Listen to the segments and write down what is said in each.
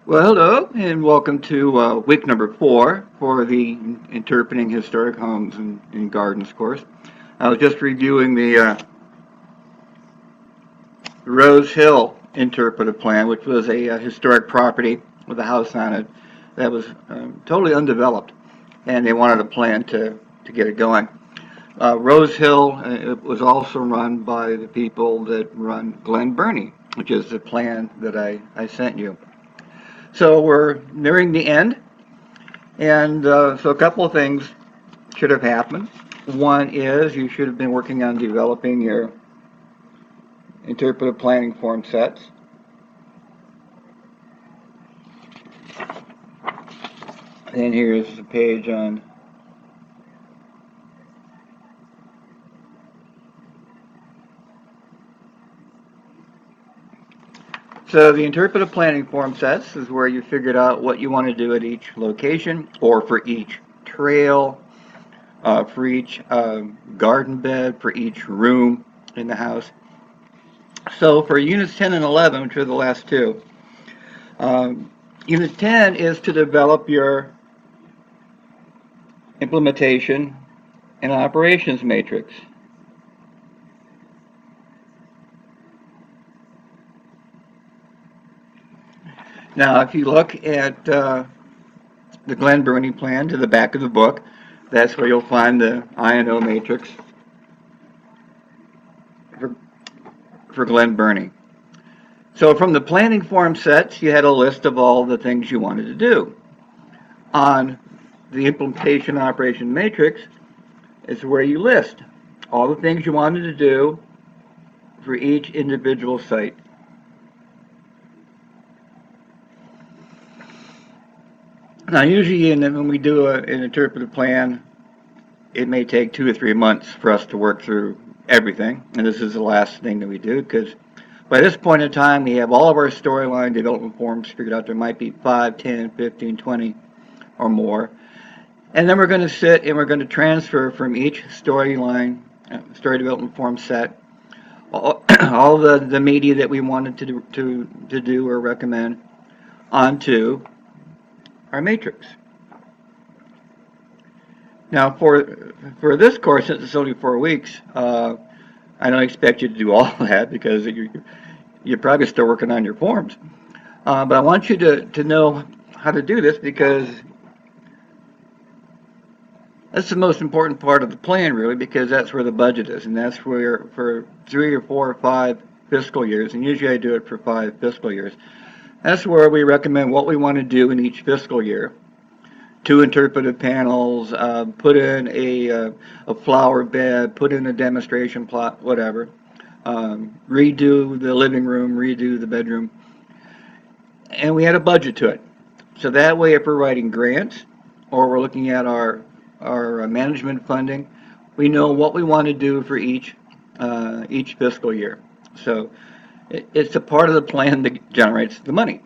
Well, hello, and welcome to week number 4 for the Interpreting Historic Homes and Gardens course. I was just reviewing the Rose Hill Interpretive Plan, which was a historic property with a house on it that was totally undeveloped, and they wanted a plan to get it going. Rose Hill it was also run by the people that run Glen Burnie, which is the plan that I sent you. So we're nearing the end. And so a couple of things should have happened. One is you should have been working on developing your interpretive planning form sets. And here's the page on So the interpretive planning form sets is where you figured out what you want to do at each location or for each trail, for each garden bed, for each room in the house. So for units 10 and 11, which are the last two, unit 10 is to develop your implementation and operations matrix. Now, if you look at the Glen Burnie plan to the back of the book, that's where you'll find the I&O matrix for Glen Burnie. So from the planning form sets, you had a list of all the things you wanted to do. On the implementation operation matrix is where you list all the things you wanted to do for each individual site. Now, usually when we do an interpretive plan, it may take 2 or 3 months for us to work through everything, and this is the last thing that we do because by this point in time, we have all of our storyline development forms figured out. There might be 5, 10, 15, 20 or more. And then we're going to sit and we're going to transfer from each storyline, story development form set, all the media that we wanted to do or recommend onto our matrix. Now, for this course, since it's only 4 weeks, I don't expect you to do all of that because you're probably still working on your forms. But I want you to know how to do this because that's the most important part of the plan, really, because that's where the budget is, and that's where for 3 or 4 or 5 fiscal years, and usually I do it for 5 fiscal years. That's where we recommend what we want to do in each fiscal year. 2 interpretive panels, put in a flower bed, put in a demonstration plot, whatever. Redo the living room, redo the bedroom. And we had a budget to it. So that way, if we're writing grants or we're looking at our management funding, we know what we want to do for each fiscal year. So it's a part of the plan that generates the money.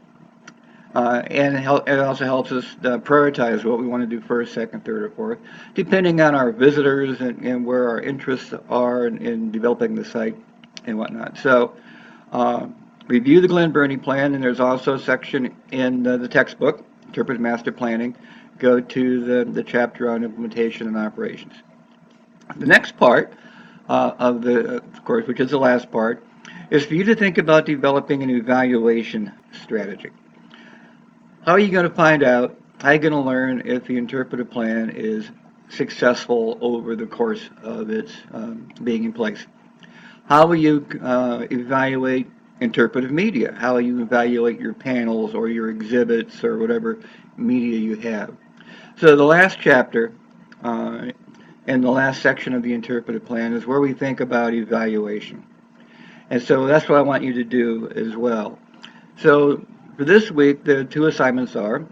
And it also helps us prioritize what we want to do first, second, third, or fourth, depending on our visitors and where our interests are in developing the site and whatnot. So review the Glen Burnie plan, and there's also a section in the textbook, Interpretive Master Planning. Go to the chapter on implementation and operations. The next part of the course, which is the last part, is for you to think about developing an evaluation strategy. How are you going to find out? How are you going to learn if the interpretive plan is successful over the course of its being in place? How will you evaluate interpretive media? How will you evaluate your panels or your exhibits or whatever media you have? So the last chapter and the last section of the interpretive plan is where we think about evaluation. And so that's what I want you to do as well. So for this week, the 2 assignments are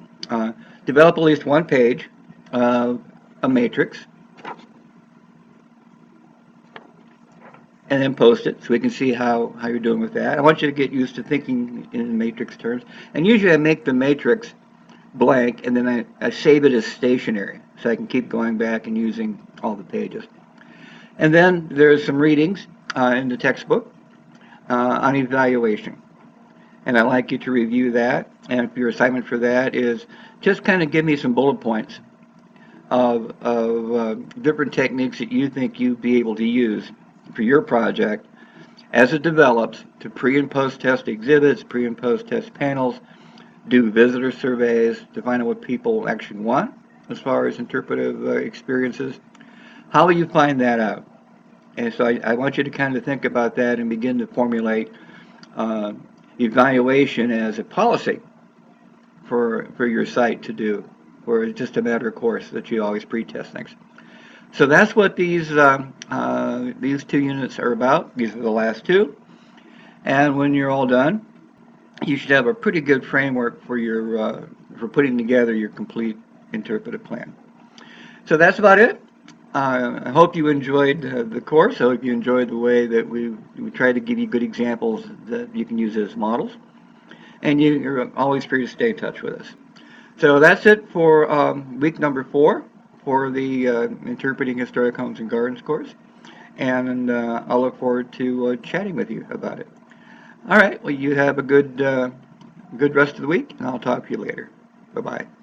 develop at least 1 page of a matrix and then post it so we can see how you're doing with that. I want you to get used to thinking in matrix terms. And usually I make the matrix blank and then I save it as stationary so I can keep going back and using all the pages. And then there's some readings in the textbook on evaluation. and I'd like you to review that. And if your assignment for that is just kind of give me some bullet points of different techniques that you think you'd be able to use for your project as it develops to pre and post test exhibits, pre and post test panels, do visitor surveys to find out what people actually want as far as interpretive experiences. How will you find that out? And so I want you to kind of think about that and begin to formulate uh, evaluation as a policy for your site to do, or it's just a matter of course that you always pre-test things. So that's what these two units are about. These are the last two. And when you're all done, you should have a pretty good framework for your for putting together your complete interpretive plan. So that's about it. I hope you enjoyed the course. I hope you enjoyed the way that we try to give you good examples that you can use as models. And you're always free to stay in touch with us. So that's it for week number 4 for the Interpreting Historic Homes and Gardens course. And I'll look forward to chatting with you about it. All right. Well, you have a good rest of the week, and I'll talk to you later. Bye-bye.